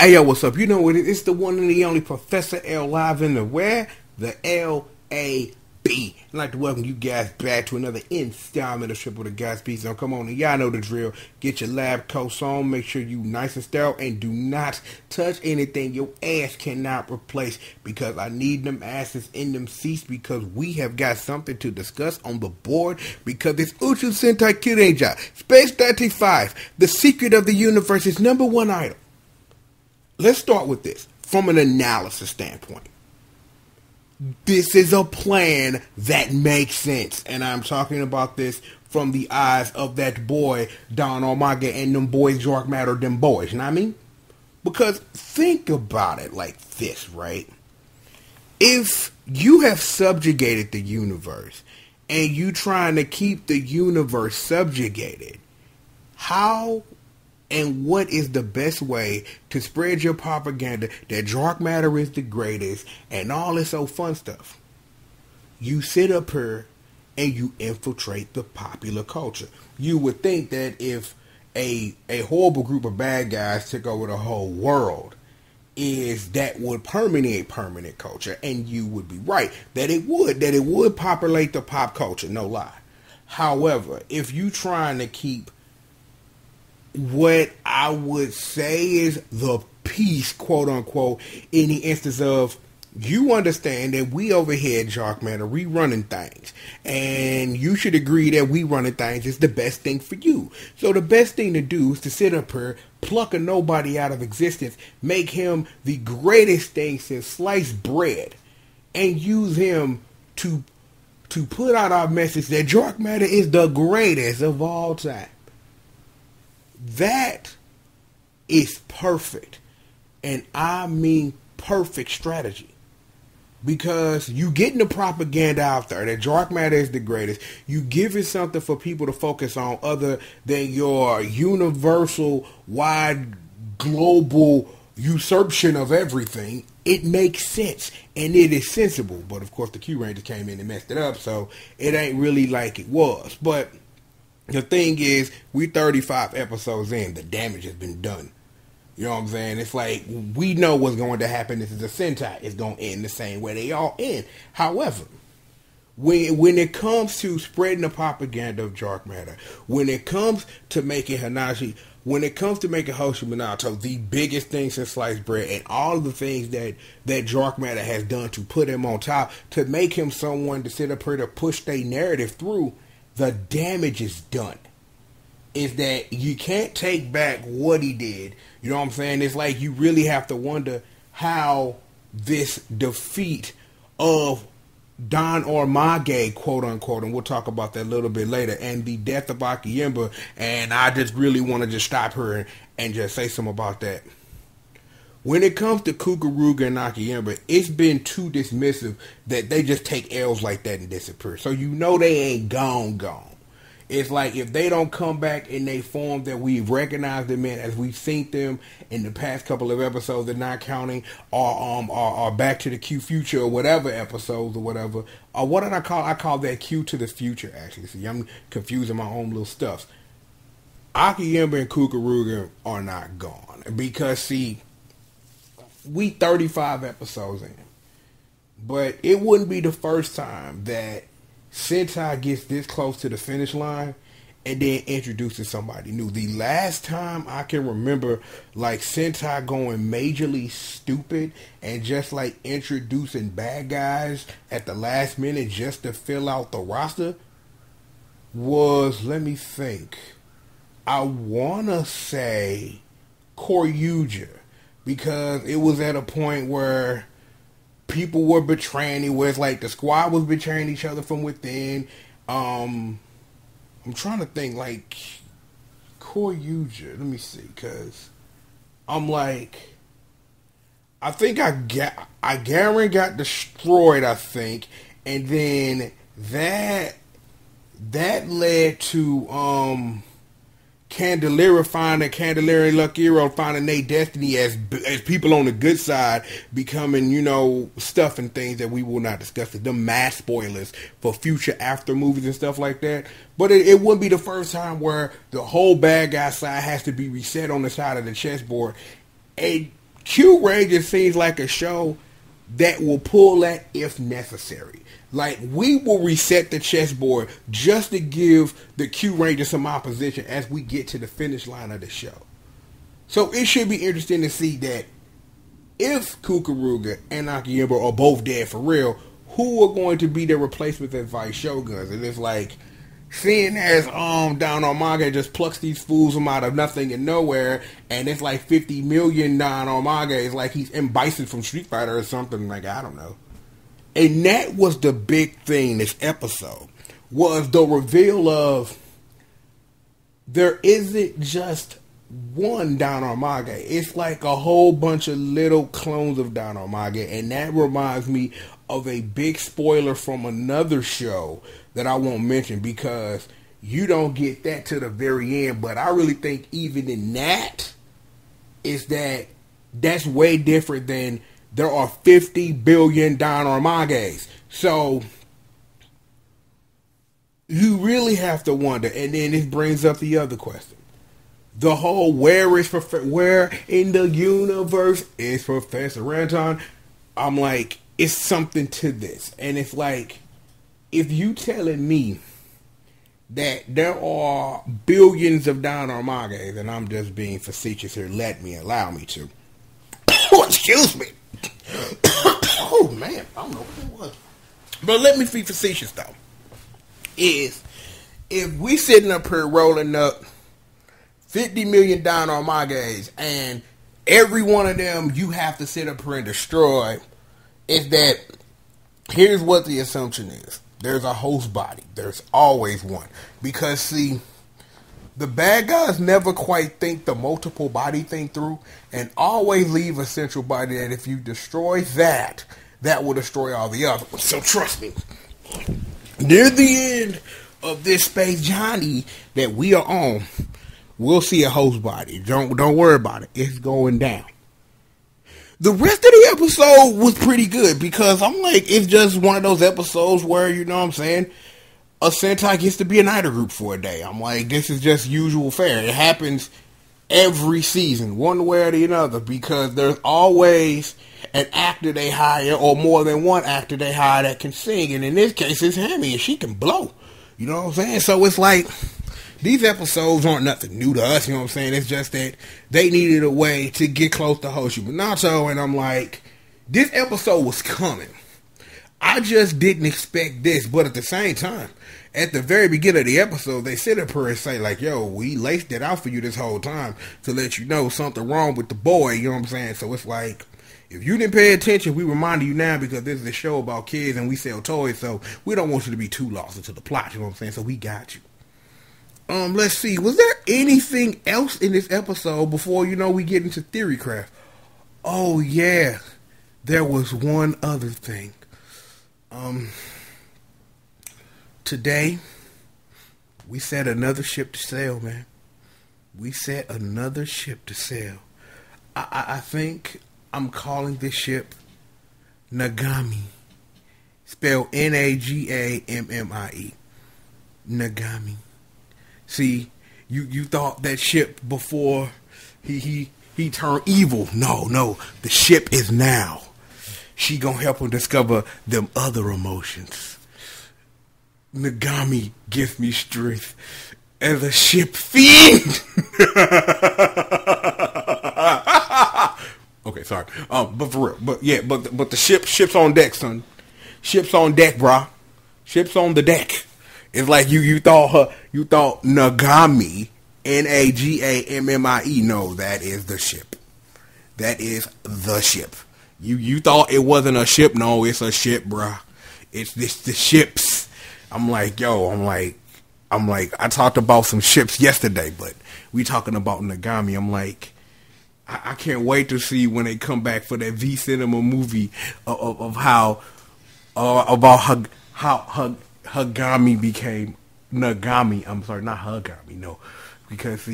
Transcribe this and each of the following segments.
Hey yo, what's up? You know what it is? It's the one and the only Professor L live in the where? The L.A.B. I'd like to welcome you guys back to another installment of Triple the Gas Piece. Now come on, and y'all know the drill. Get your lab coats on, make sure you nice and sterile, and do not touch anything your ass cannot replace, because I need them asses in them seats, because we have got something to discuss on the board, because it's Uchu Sentai Kyuranger, Space.35, the secret of the universe's #1 idol. Let's start with this from an analysis standpoint. This is a plan that makes sense, and I'm talking about this from the eyes of that boy Don Omega and them boys Dark Matter, them boys. You know what I mean? Because think about it like this, right? If you have subjugated the universe and you trying to keep the universe subjugated, how and what is the best way to spread your propaganda that dark matter is the greatest and all this old fun stuff? You sit up here and you infiltrate the popular culture. You would think that if a horrible group of bad guys took over the whole world, that would permeate permanent culture, and you would be right that it would populate the pop culture, no lie. However, if you trying to keep what I would say is the peace, quote unquote, in the instance of, you understand that we over here at Dark Matter, we running things, and you should agree that we running things is the best thing for you. So the best thing to do is to sit up here, pluck a nobody out of existence, make him the greatest thing since sliced bread, and use him to put out our message that Dark Matter is the greatest of all time. That is perfect, and I mean perfect strategy, because you getting the propaganda out there that dark matter is the greatest. You giving something for people to focus on other than your universal, wide, global usurpation of everything. It makes sense, and it is sensible. But of course, the Kyuranger came in and messed it up, so it ain't really like it was. But the thing is, we 35 episodes in, the damage has been done. You know what I'm saying? It's like, we know what's going to happen. This is a Sentai. It's going to end the same way they all end. However, when it comes to spreading the propaganda of dark matter, when it comes to making Hanashi, when it comes to making Hoshi Minato the biggest thing since sliced bread, and all of the things that dark matter has done to put him on top, to make him someone to sit up here to push their narrative through, the damage is done. Is that you can't take back what he did. You know what I'm saying? It's like you really have to wonder how this defeat of Don Omega, quote unquote, and we'll talk about that a little bit later, and the death of Akiyama, and I just really want to just stop here and just say something about that. When it comes to Kyuranger and Akiyama, it's been too dismissive that they just take L's like that and disappear. So you know they ain't gone. It's like if they don't come back in their form that we've recognized them in, as we've seen them in the past couple of episodes, and not counting or Back to the Q Future or whatever episodes or whatever. Or what did I call? I call that Q to the Future, actually. See, I'm confusing my own little stuff. Akiyama and Kyuranger are not gone, because see, we 35 episodes in, but it wouldn't be the first time that Sentai gets this close to the finish line and then introduces somebody new. The last time I can remember like Sentai going majorly stupid and just like introducing bad guys at the last minute just to fill out the roster was, let me think, I wanna say Kyuranger. Because it was at a point where people were betraying it, where it's like the squad was betraying each other from within. I'm trying to think, like, Kyuranger, let me see, because I'm like, I think Garen got destroyed, I think, and then that led to Candelaria and Lucky Hero finding their destiny as people on the good side, becoming, you know, stuff and things that we will not discuss. The mass spoilers for future after movies and stuff like that. But it wouldn't be the first time where the whole bad guy side has to be reset on the side of the chessboard. And Kyuranger seems like a show that will pull that if necessary. Like, we will reset the chessboard just to give the Kyuranger some opposition as we get to the finish line of the show. So it should be interesting to see that if Kukuruga and Akiyama are both dead for real, who are going to be their replacements as Vice Shoguns? And it's like, seeing as Down on Manga just plucks these fools from out of nothing and nowhere, and it's like 50 million Down on Manga. It's like he's M. Bison from Street Fighter or something. Like, I don't know. And that was the big thing this episode, was the reveal of there isn't just one Down on Manga. It's like a whole bunch of little clones of Down on Manga, and that reminds me of a big spoiler from another show that I won't mention because you don't get that to the very end. But I really think even in that, is that that's way different than there are 50 billion Down on Mangas. So you really have to wonder. And then this brings up the other question. The whole where in the universe is Professor Anton? I'm like, it's something to this. And it's like, if you telling me that there are billions of Down on Mangas, and I'm just being facetious here, allow me to. Oh, excuse me. Oh, man, I don't know what it was. But let me be facetious, though. Is, if we sitting up here rolling up 50 million Down on Mangas, and every one of them you have to sit up here and destroy, is that, here's what the assumption is. There's a host body. There's always one. Because, see, the bad guys never quite think the multiple body thing through, and always leave a central body that if you destroy that, that will destroy all the other ones. So trust me, near the end of this Space Johnny that we are on, we'll see a host body. Don't worry about it. It's going down. The rest of the episode was pretty good because I'm like, it's just one of those episodes where, you know what I'm saying, a Sentai gets to be an idol group for a day. I'm like, this is just usual fare. It happens every season, one way or the other, because there's always an actor they hire, or more than one actor they hire that can sing. And in this case, it's Hammy, and she can blow. You know what I'm saying? So it's like, these episodes aren't nothing new to us, you know what I'm saying? It's just that they needed a way to get close to Hoshi Minato, and I'm like, this episode was coming. I just didn't expect this, but at the same time, at the very beginning of the episode, they sit up here and say, like, yo, we laced it out for you this whole time to let you know something wrong with the boy, you know what I'm saying? So it's like, if you didn't pay attention, we remind you now because this is a show about kids and we sell toys, so we don't want you to be too lost into the plot, you know what I'm saying? So we got you. Let's see, was there anything else in this episode before, you know, we get into Theory Craft? Oh, yeah, there was one other thing. Today, we set another ship to sail, man. We set another ship to sail. I think I'm calling this ship Nagami. Spelled N-A-G-A-M-M-I-E. Nagami. See, you thought that ship before he turned evil. No, the ship is now. She gonna help him discover them other emotions. Nagami gives me strength as a ship fiend. Okay, sorry. But for real, but the ship's on deck, son. Ship's on deck, brah. Ship's on the deck. It's like you thought Nagami, N-A-G-A-M-M-I-E. No, that is the ship. That is the ship. You thought it wasn't a ship. No, it's a ship, bruh. It's the ships. I'm like, I talked about some ships yesterday, but we talking about Nagami. I'm like, I can't wait to see when they come back for that V Cinema movie of how Hagami became Nagami. I'm sorry, not Hagami, no. Because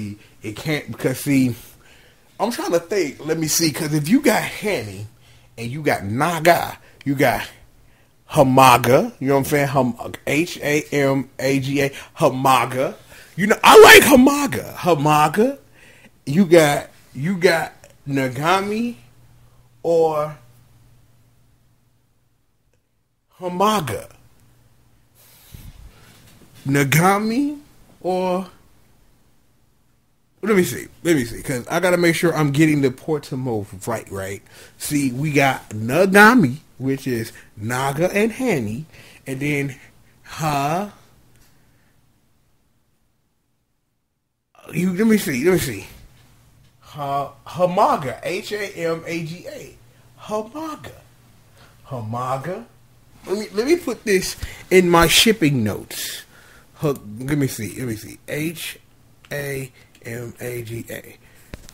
I'm trying to think. Let me see, because if you got Hami and you got Naga, you got Hamaga, you know what I'm saying? H-A-M-A-G-A, Hamaga. You know, I like Hamaga. You got Nagami, or Hamaga? Nagami or... Let me see, because I gotta make sure I'm getting the Portamo right. See, we got Nagami, which is Naga and Hani, and then let me see. Hamaga, Hamaga. Hamaga. Let me put this in my shipping notes. Let me see. Hamaga.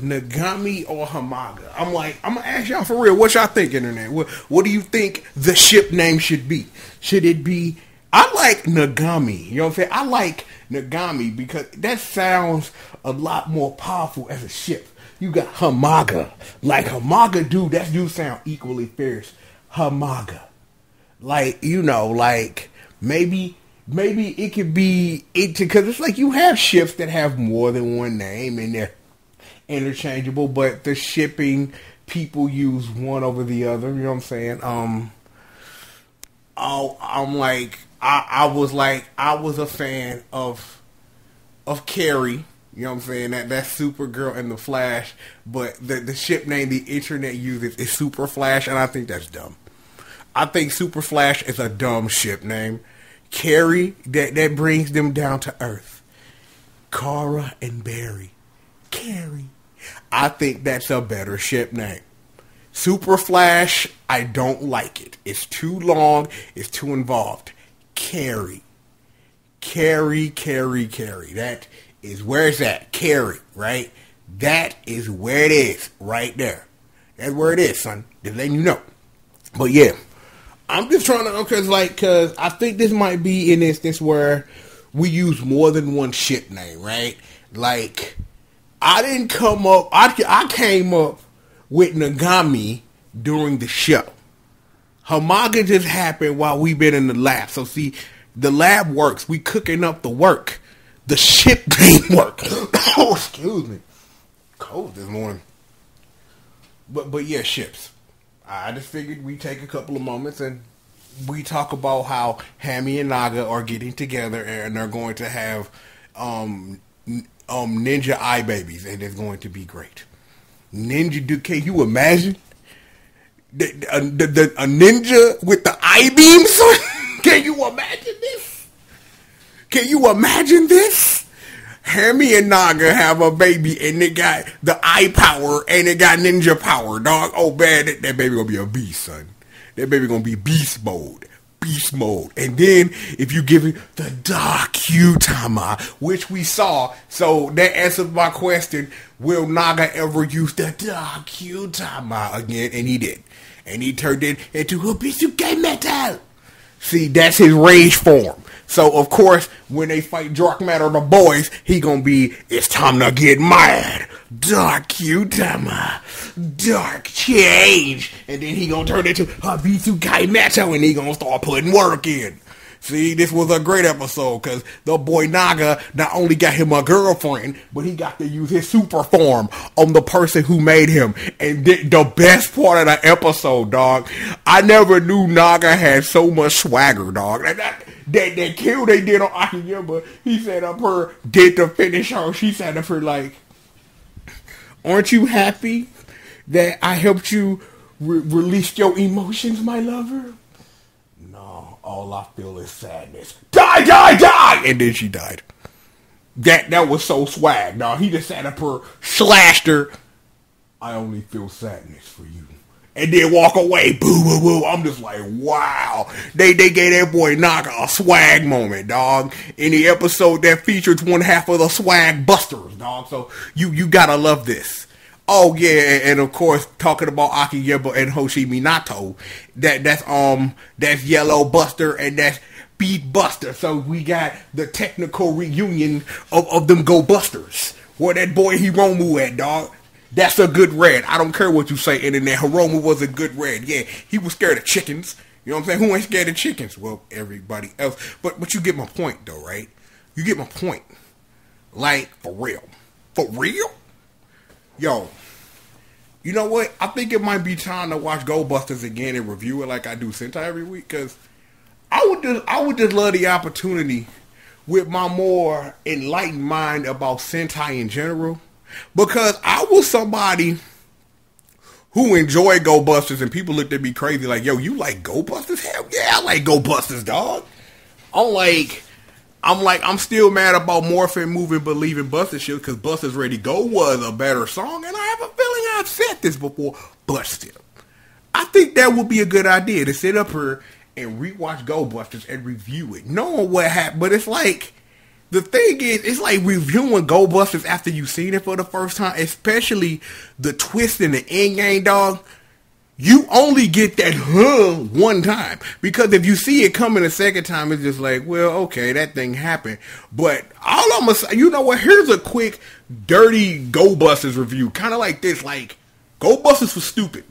Nagami or Hamaga. I'm gonna ask y'all for real. What y'all think, internet? What do you think the ship name should be? Should it be... I like Nagami. You know what I'm saying? I like Nagami because that sounds a lot more powerful as a ship. You got Hamaga. Like Hamaga, that dude sound equally fierce. Hamaga. Like, you know, like maybe it could be it, because it's like you have ships that have more than one name and they're interchangeable, but the shipping people use one over the other. You know what I'm saying? I was a fan of Carrie. You know what I'm saying? That's Supergirl and the Flash, but the ship name the internet uses is Super Flash, and I think that's dumb. I think Super Flash is a dumb ship name. Carrie, that brings them down to earth. Kara and Barry. Carrie. I think that's a better ship name. Super Flash, I don't like it. It's too long. It's too involved. Carrie. That is where it's at. Carrie, right? That is where it is. Right there. That's where it is, son. Just letting you know. But yeah. I'm just trying to, because I think this might be an instance where we use more than one ship name, right? Like, I came up with Nagami during the show. Hamaga just happened while we've been in the lab. So see, the lab works. We cooking up the work. The ship name work. Oh, excuse me. Cold this morning. But yeah, ships. I just figured we'd take a couple of moments and we talk about how Hammy and Naga are getting together and they're going to have ninja eye babies, and it's going to be great. Can you imagine? A ninja with the eye beams? Can you imagine this? Hammy and Naga have a baby and they got the eye power and they got ninja power, dog. Oh man, that baby gonna be a beast, son. That baby gonna be beast mode. And then if you give it the Dark Utama, which we saw, so that answers my question, will Naga ever use the Dark Utama again? And he did. And he turned it into Hibisuke Metal. See, that's his rage form. So, of course, when they fight Dark Matter, the boys, he gonna be, it's time to get mad. Dark Utama. Dark change. And then he gonna turn into Hibisuke Metal and he gonna start putting work in. See, this was a great episode because the boy Naga not only got him a girlfriend, but he got to use his super form on the person who made him. And the best part of the episode, dog, I never knew Naga had so much swagger, dog. That kill they did on Akiyama, he said up her, did the finish her. She said up her like, aren't you happy that I helped you release your emotions, my lover? No, all I feel is sadness. Die! And then she died. That was so swag, dog. He just sat up her, slashed her. I only feel sadness for you. And then walk away. Boo, boo, boo. I'm just like, wow. They gave that boy Naga a swag moment, dog. In the episode that features one half of the swag busters, dog. So you gotta love this. Oh yeah, and of course talking about Akiyama and Hoshi Minato, that's Yellow Buster and that's Beat Buster. So we got the technical reunion of them Go Busters. Where that boy Hiromu at, dog. That's a good red. I don't care what you say, internet. Hiromu was a good red. Yeah, he was scared of chickens. You know what I'm saying? Who ain't scared of chickens? Well, everybody else. But you get my point, though, right? You get my point. Like, for real. For real? Yo, You know what? I think it might be time to watch Goldbusters again and review it like I do Sentai every week. Because I would just love the opportunity with my more enlightened mind about Sentai in general. Because I was somebody who enjoyed Goldbusters, and people looked at me crazy like, yo, you like Goldbusters? Hell yeah, I like Goldbusters, dog. I'm still mad about Morphin' Moving Believing Buster Shit because Buster's Ready Go was a better song, and I have a feeling I've said this before, but still. I think that would be a good idea to sit up here and rewatch Goldbusters and review it, knowing what happened. But it's like, the thing is, it's like reviewing Goldbusters after you've seen it for the first time, especially the twist in the end game, dog. You only get that one time. Because if you see it coming a second time, it's just like, well, okay, that thing happened. But all I'm going to say, you know what? Here's a quick, dirty Goldbusters review. Kind of like this, like, Goldbusters was stupid.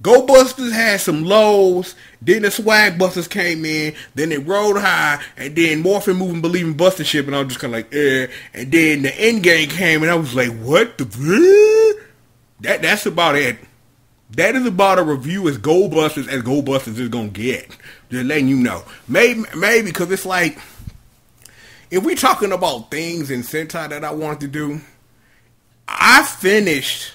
Goldbusters had some lows, then the Swag Busters came in, then it rode high, and then Morphin' Moving Believing Buster Ship, and I was just kind of like, and then the end game came, and I was like, what the that's about it. That is about a review as Goldbusters is gonna get. Just letting you know. Maybe because it's like, if we talking about things in Sentai that I wanted to do, I finished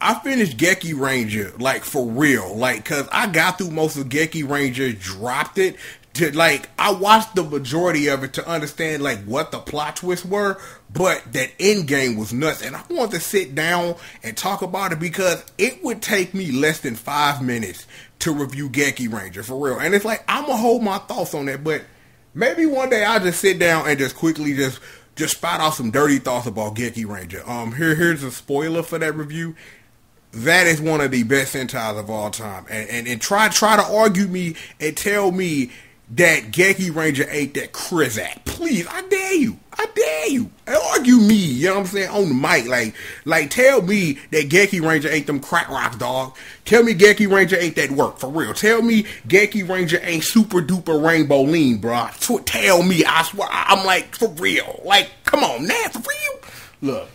Kyuranger, like, for real. Like, because I got through most of Kyuranger, dropped it. I watched the majority of it to understand, like, what the plot twists were. But that end game was nuts. And I wanted to sit down and talk about it because it would take me less than 5 minutes to review Kyuranger, for real. And it's like, I'm going to hold my thoughts on that. But maybe one day I'll just sit down and just quickly just spout out some dirty thoughts about Kyuranger. Here's a spoiler for that review. That is one of the best Sentais of all time. And try to argue me and tell me that Kyuranger ain't that Krizak. Please, I dare you. Argue me, you know what I'm saying, on the mic. Like tell me that Kyuranger ain't them crack rocks, dog. Tell me Kyuranger ain't that work, for real. Tell me Kyuranger ain't super duper rainbow lean, bro. Tell me, I swear, I'm like, for real. Like, come on, now, for real. Look.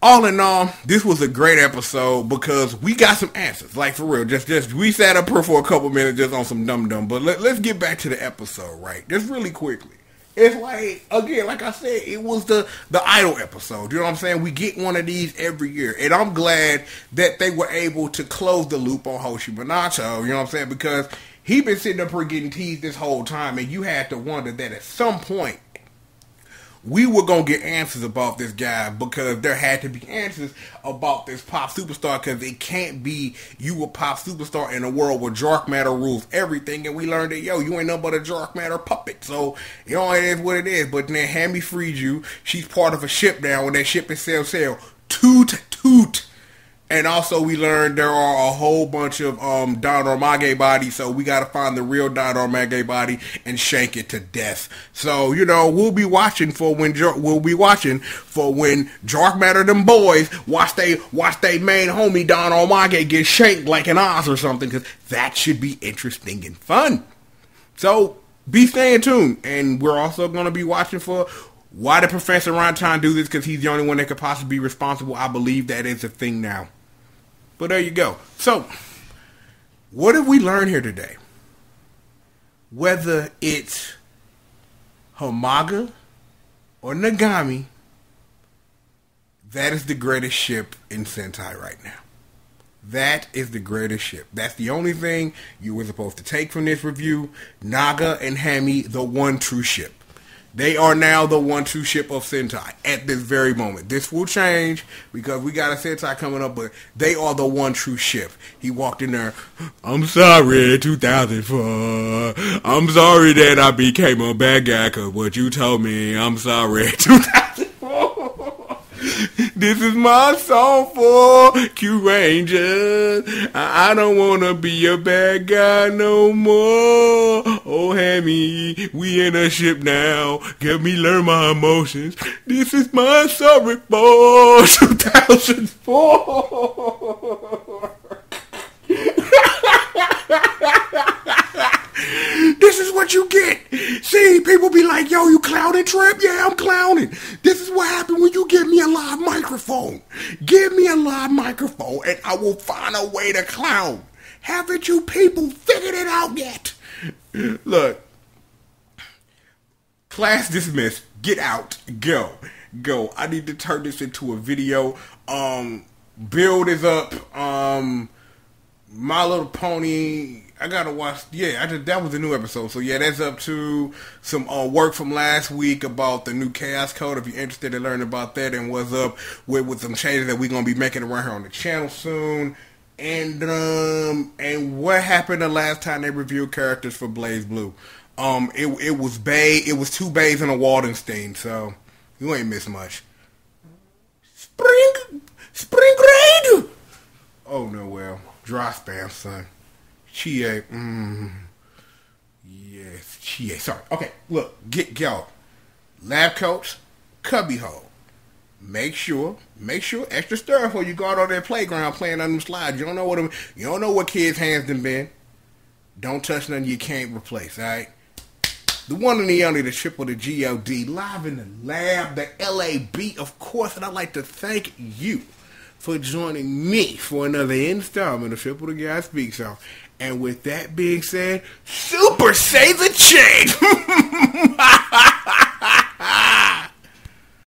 All in all, this was a great episode because we got some answers. Like, for real, just we sat up here for a couple minutes just on some dum-dum. But let's get back to the episode, right? Just really quickly. It's like, again, like I said, it was the Idol episode. You know what I'm saying? We get one of these every year. And I'm glad that they were able to close the loop on Hoshi Minato. You know what I'm saying? Because he been sitting up here getting teased this whole time. And you had to wonder that at some point, we were going to get answers about this guy because there had to be answers about this pop superstar because it can't be you a pop superstar in a world where dark matter rules everything. And we learned that, yo, you ain't nothing but a dark matter puppet. So, you know, it is what it is. But then Hammy freed you. She's part of a ship now when that ship is sail. Toot. And also we learned there are a whole bunch of Don Ormage bodies, so we gotta find the real Don Ormage body and shank it to death. So, you know, we'll be watching for when Dark Matter them boys watch they main homie Don Ormage get shanked like an Oz or something, because that should be interesting and fun. So be staying tuned, and we're also gonna be watching for why did Professor Rantan do this, because he's the only one that could possibly be responsible. I believe that is a thing now. But there you go. So, what did we learn here today? Whether it's Hamaga or Nagami, that is the greatest ship in Sentai right now. That is the greatest ship. That's the only thing you were supposed to take from this review. Naga and Hami, the one true ship. They are now the one true ship of Sentai at this very moment. This will change because we got a Sentai coming up, but they are the one true ship. He walked in there, I'm sorry, 2004. I'm sorry that I became a bad guy because what you told me. I'm sorry, 2004. This is my song for Kyuranger. I don't want to be a bad guy no more. Oh, Hammy, we in a ship now. Let me learn my emotions. This is my sorry for 2004. This is what you get. See, people be like, yo, you clowning, Trip? Yeah, I'm clowning. This is what happened when you give me a live microphone. Give me a live microphone and I will find a way to clown. Haven't you people figured it out yet? Look. Class dismissed. Get out. Go. Go. I need to turn this into a video. Build is up. My Little Pony. I gotta watch. Yeah, that was a new episode. So yeah, that's up to some work from last week about the new Chaos Code. If you're interested in learning about that and what's up with some changes that we're gonna be making around here on the channel soon. And what happened the last time they reviewed characters for Blaze Blue? It was Bay. It was 2 Bays and a Waldenstein. So you ain't missed much. Spring grade. Oh no, well, dry spam, son. Chie. Yes, Chie. Sorry. Okay, look, get y'all. Lab coats, cubby hole. Make sure extra stir before you go out on that playground playing on them slides. You don't know what kids' hands done been. Don't touch nothing you can't replace, alright? The one and the only, the triple, the G.O.D, live in the lab, the LAB, of course, and I'd like to thank you for joining me for another installment of Triple the Guy Speaks On. And with that being said, Super Say the Chain!